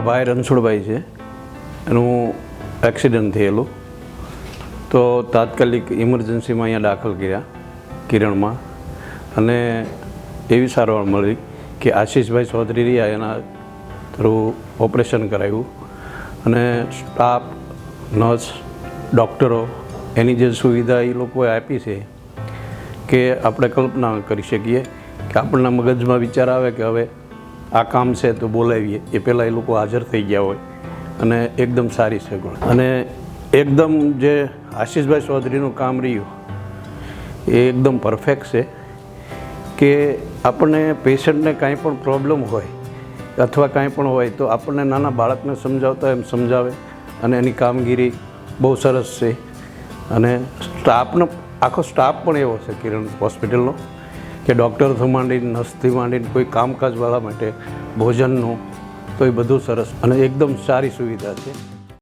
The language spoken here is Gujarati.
ભાઈ રણછોડભાઈ છે, એનું એક્સિડન્ટ થયેલું, તો તાત્કાલિક ઇમરજન્સીમાં અહીંયા દાખલ કર્યા કિરણમાં, અને એવી સારવાર મળી કે આશીષભાઈ ચૌધરી રહ્યા, એના થ્રુ ઓપરેશન કરાવ્યું, અને સ્ટાફ, નર્સ, ડૉક્ટરો એની જે સુવિધા એ લોકોએ આપી છે કે આપણે કલ્પના કરી શકીએ કે આપણના મગજમાં વિચાર આવે કે હવે આ કામ છે તો બોલાવીએ, એ પહેલાં એ લોકો હાજર થઈ ગયા હોય, અને એકદમ સારી સગવડ. અને એકદમ જે આશીષભાઈ ચૌધરીનું કામ રહ્યું એ એકદમ પરફેક્ટ છે કે આપણને પેશન્ટને કાંઈ પણ પ્રોબ્લેમ હોય અથવા કાંઈ પણ હોય તો આપણને નાના બાળકને સમજાવતા એમ સમજાવે, અને એની કામગીરી બહુ સરસ છે. અને સ્ટાફનો આખો સ્ટાફ પણ એવો છે કિરણ હોસ્પિટલનો કે ડૉક્ટરથી માંડીને, નર્સથી માંડીને, કોઈ કામકાજવાળા માટે ભોજનનું તો એ બધું સરસ અને એકદમ સારી સુવિધા છે.